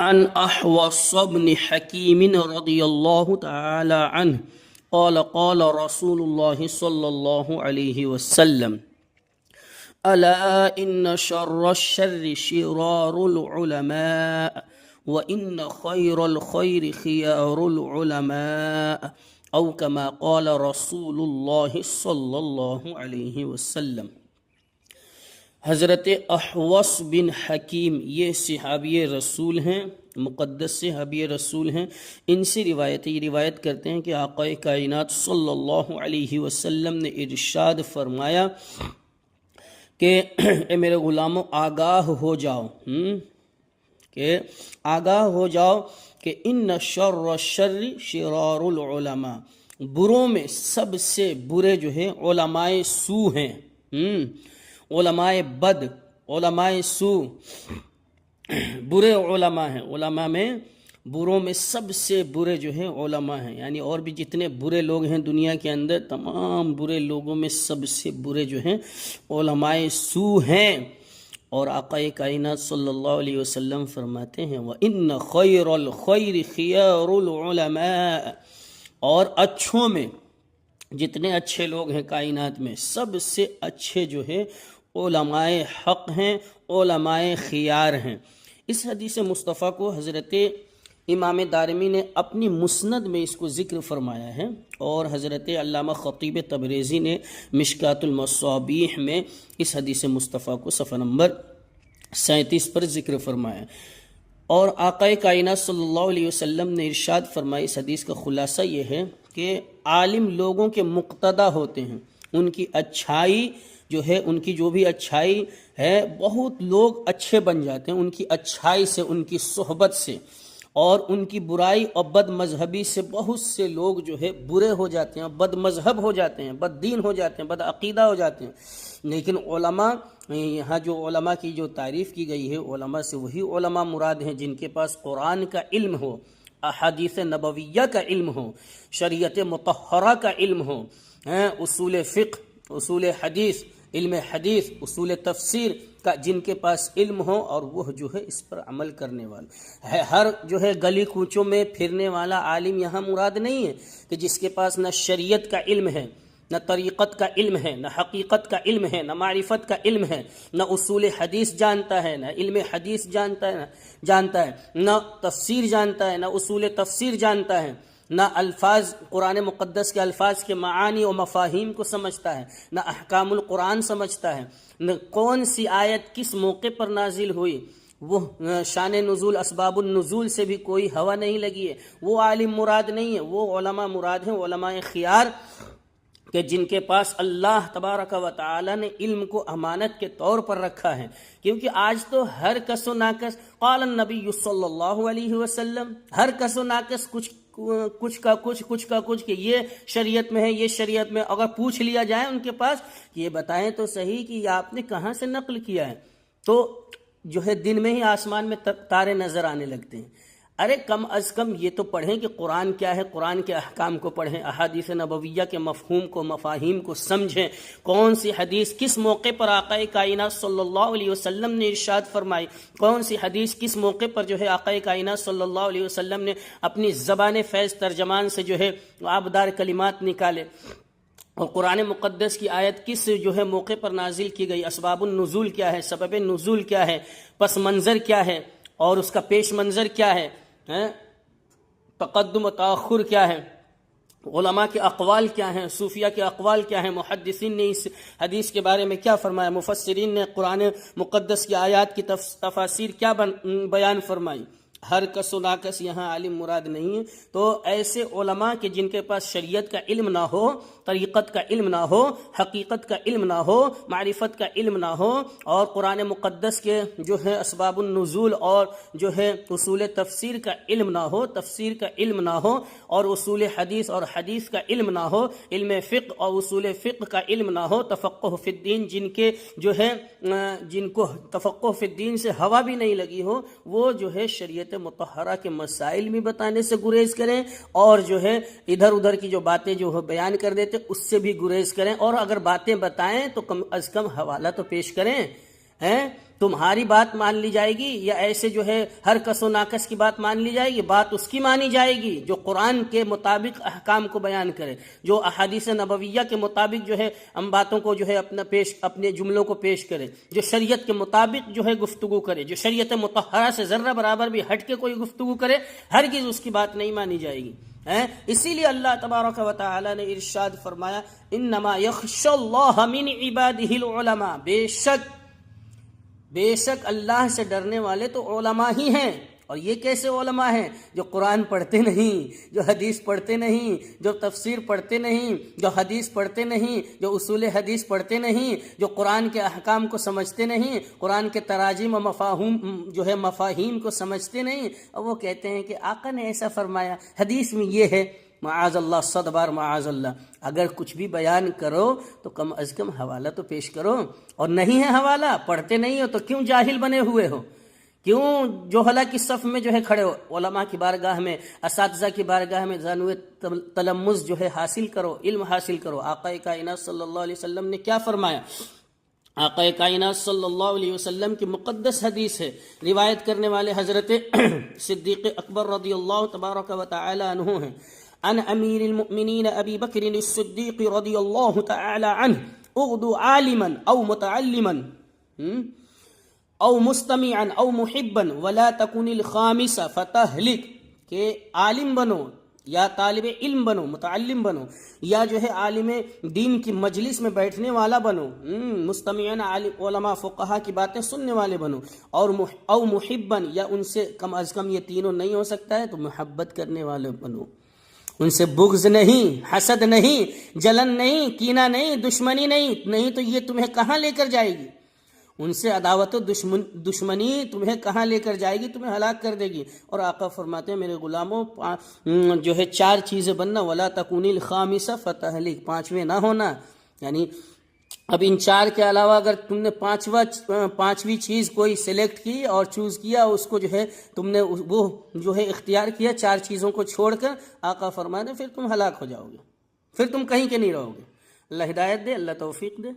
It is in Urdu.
عن أحوص بن حكيم رضي الله تعالى عنه قال قال رسول الله صلى الله عليه وسلم ألا إن شر الشر شرار العلماء وإن خير الخير خيار العلماء أو كما قال رسول الله صلى الله عليه وسلم۔ حضرت احوص بن حکیم یہ صحابی رسول ہیں، مقدس صحابی رسول ہیں، ان سے یہ روایت کرتے ہیں کہ آقا کائنات صلی اللہ علیہ وسلم نے ارشاد فرمایا کہ اے میرے غلاموں آگاہ ہو جاؤ کہ ان شر الشر شرار العلماء، بروں میں سب سے برے جو ہیں علماء سو ہیں، علماء بد، علماء سو برے علماء ہیں، علماء میں بروں میں سب سے برے جو ہیں علماء ہیں، یعنی اور بھی جتنے برے لوگ ہیں دنیا کے اندر تمام برے لوگوں میں سب سے برے جو ہیں علماء سو ہیں۔ اور آقا کائنات صلی اللہ علیہ وسلم فرماتے ہیں وَإِنَّ خَيْرَ الْخَيْرِ خِيَارُ الْعُلَمَاءِ، اور اچھوں میں جتنے اچھے لوگ ہیں کائنات میں سب سے اچھے جو ہے علماء حق ہیں، علماء خیار ہیں۔ اس حدیث مصطفیٰ کو حضرت امام دارمی نے اپنی مسند میں اس کو ذکر فرمایا ہے، اور حضرت علامہ خطیب تبریزی نے مشکات المصابیح میں اس حدیث مصطفیٰ کو صفحہ نمبر 37 پر ذکر فرمایا۔ اور آقا کائنات صلی اللہ علیہ وسلم نے ارشاد فرمایا، اس حدیث کا خلاصہ یہ ہے کہ عالم لوگوں کے مقتدا ہوتے ہیں، ان کی اچھائی جو ہے، ان کی جو بھی اچھائی ہے، بہت لوگ اچھے بن جاتے ہیں ان کی اچھائی سے، ان کی صحبت سے، اور ان کی برائی اور بد مذہبی سے بہت سے لوگ جو ہے برے ہو جاتے ہیں، بد مذہب ہو جاتے ہیں، بد دین ہو جاتے ہیں، بد عقیدہ ہو جاتے ہیں۔ لیکن علماء، یہاں جو علماء کی جو تعریف کی گئی ہے، علماء سے وہی علماء مراد ہیں جن کے پاس قرآن کا علم ہو، احادیث نبویہ کا علم ہو، شریعت مطہرہ کا علم ہو، اصول فقہ، اصول حدیث، علم حدیث، اصول تفسیر کا جن کے پاس علم ہو، اور وہ جو ہے اس پر عمل کرنے والا ہے۔ ہر جو ہے گلی کوچوں میں پھرنے والا عالم یہاں مراد نہیں ہے کہ جس کے پاس نہ شریعت کا علم ہے، نہ طریقت کا علم ہے، نہ حقیقت کا علم ہے، نہ معرفت کا علم ہے، نہ اصول حدیث جانتا ہے، نہ علم حدیث جانتا ہے، نہ تفسیر جانتا ہے، نہ اصول تفسیر جانتا ہے، نہ الفاظ قرآن مقدس کے الفاظ کے معانی و مفاہیم کو سمجھتا ہے، نہ احکام القرآن سمجھتا ہے، نہ کون سی آیت کس موقع پر نازل ہوئی، وہ شان نزول، اسباب النزول سے بھی کوئی ہوا نہیں لگی ہے، وہ عالم مراد نہیں ہے، وہ علماء مراد ہیں، علماء خیار، کہ جن کے پاس اللہ تبارک و تعالی نے علم کو امانت کے طور پر رکھا ہے۔ کیونکہ آج تو ہر کس و ناکس، قال النبی صلی اللہ علیہ وسلم، ہر کس و ناکس کچھ کا کچھ کہ یہ شریعت میں ہے، یہ شریعت میں، اگر پوچھ لیا جائے ان کے پاس کہ یہ بتائیں تو صحیح کہ یہ آپ نے کہاں سے نقل کیا ہے، تو جو ہے دن میں ہی آسمان میں تارے نظر آنے لگتے ہیں۔ ارے کم از کم یہ تو پڑھیں کہ قرآن کیا ہے، قرآن کے احکام کو پڑھیں، احادیث نبویہ کے مفہوم کو، مفاہیم کو سمجھیں، کون سی حدیث کس موقع پر آقا کائنات صلی اللہ علیہ وسلم نے ارشاد فرمائی، کون سی حدیث کس موقع پر جو ہے آقا کائنات صلی اللہ علیہ وسلم نے اپنی زبان فیض ترجمان سے جو ہے آبدار کلمات نکالے، اور قرآن مقدس کی آیت کس جو ہے موقع پر نازل کی گئی، اسباب النزول کیا ہے، سبب نزول کیا ہے، پس منظر کیا ہے، اور اس کا پیش منظر کیا ہے، تقدم و تاخر کیا ہے، علماء کے اقوال کیا ہیں، صوفیہ کے اقوال کیا ہیں، محدثین نے اس حدیث کے بارے میں کیا فرمایا، مفسرین نے قرآن مقدس کی آیات کی تفاسیر کیا بیان فرمائی۔ ہر کس و ناکس یہاں عالم مراد نہیں ہے۔ تو ایسے علماء کے جن کے پاس شریعت کا علم نہ ہو، طریقت کا علم نہ ہو، حقیقت کا علم نہ ہو، معرفت کا علم نہ ہو، اور قرآن مقدس کے جو ہے اسباب النزول اور جو ہے اصول تفسیر کا علم نہ ہو، تفسیر کا علم نہ ہو، اور اصول حدیث اور حدیث کا علم نہ ہو، علم فقہ اور اصول فقہ کا علم نہ ہو، تفقہ فی الدین جن کے جو ہے جن کو تفقہ فی الدین سے ہوا بھی نہیں لگی ہو، وہ جو ہے شریعت مطہرہ کے مسائل بھی بتانے سے گریز کریں، اور جو ہے ادھر ادھر کی جو باتیں جو بیان کر دیتے اس سے بھی گریز کریں، اور اگر باتیں بتائیں تو کم از کم حوالہ تو پیش کریں، تمہاری بات مان لی جائے گی یا ایسے جو ہے ہر کس و ناکس کی بات مان لی جائے گی؟ بات اس کی مانی جائے گی جو قرآن کے مطابق احکام کو بیان کرے، جو احادیث نبویہ کے مطابق جو ہے ہم باتوں کو جو ہے اپنے جملوں کو پیش کرے، جو شریعت کے مطابق جو ہے گفتگو کرے، جو شریعت مطہرہ سے ذرہ برابر بھی ہٹ کے کوئی گفتگو کرے، ہرگز اس کی بات نہیں مانی جائے گی۔ اسی لیے اللہ تبارک و تعالی نے ارشاد فرمایا انما یخشی اللہ من عبادہ العلماء، بے شک اللہ سے ڈرنے والے تو علماء ہی ہیں۔ اور یہ کیسے علماء ہیں؟ جو قرآن پڑھتے نہیں، جو حدیث پڑھتے نہیں، جو تفسیر پڑھتے نہیں، جو حدیث پڑھتے نہیں، جو اصول حدیث پڑھتے نہیں، جو قرآن کے احکام کو سمجھتے نہیں، قرآن کے تراجم و مفاہیم کو سمجھتے نہیں، اور وہ کہتے ہیں کہ آقا نے ایسا فرمایا، حدیث میں یہ ہے۔ معاذ اللہ، 100 بار معاذ اللہ۔ اگر کچھ بھی بیان کرو تو کم از کم حوالہ تو پیش کرو، اور نہیں ہے حوالہ، پڑھتے نہیں ہو تو کیوں جاہل بنے ہوئے ہو؟ کیوں جوہلا کی صف میں جو ہے کھڑے ہو؟ علماء کی بارگاہ میں، اساتذہ کی بارگاہ میں زانو تلمذ جو ہے حاصل کرو، علم حاصل کرو۔ آقا کائنات صلی اللہ علیہ وسلم نے کیا فرمایا؟ آقا کائنات صلی اللہ علیہ وسلم کی مقدس حدیث ہے، روایت کرنے والے حضرت صدیق اکبر رضی اللہ تبارک و تعالی عنہ ہیں۔ عن امیر المؤمنین ابی بکر الصدیق رضی اللہ تعالی عنہ اغدو عالما او متعلما او مستمعا او محبا ولا تکن الخامس فتہلک، کہ عالم بنو یا طالب علم بنو، متعلم بنو، یا جو ہے عالم دین کی مجلس میں بیٹھنے والا بنو، مستمعن علماء فقہا کی باتیں سننے والے بنو، اور او محبا، یا ان سے کم از کم یہ تینوں نہیں ہو سکتا ہے تو محبت کرنے والے بنو۔ ان سے بغض نہیں، حسد نہیں، جلن نہیں، کینہ نہیں، دشمنی نہیں تو یہ تمہیں کہاں لے کر جائے گی؟ ان سے عداوت و دشمنی تمہیں کہاں لے کر جائے گی؟ تمہیں ہلاک کر دے گی۔ اور آقا فرماتے ہیں میرے غلاموں جو ہے 4 چیزیں بننا، ولا تکون الخامسہ فتہلک، 5ویں نہ ہونا۔ یعنی اب ان 4 کے علاوہ اگر تم نے 5ویں چیز کوئی سلیکٹ کی اور چوز کیا، اس کو جو ہے تم نے وہ جو ہے اختیار کیا 4 چیزوں کو چھوڑ کر، آقا فرماتے ہیں پھر تم ہلاک ہو جاؤ گے، پھر تم کہیں کے نہیں رہو گے۔ اللہ ہدایت دے، اللہ توفیق دے۔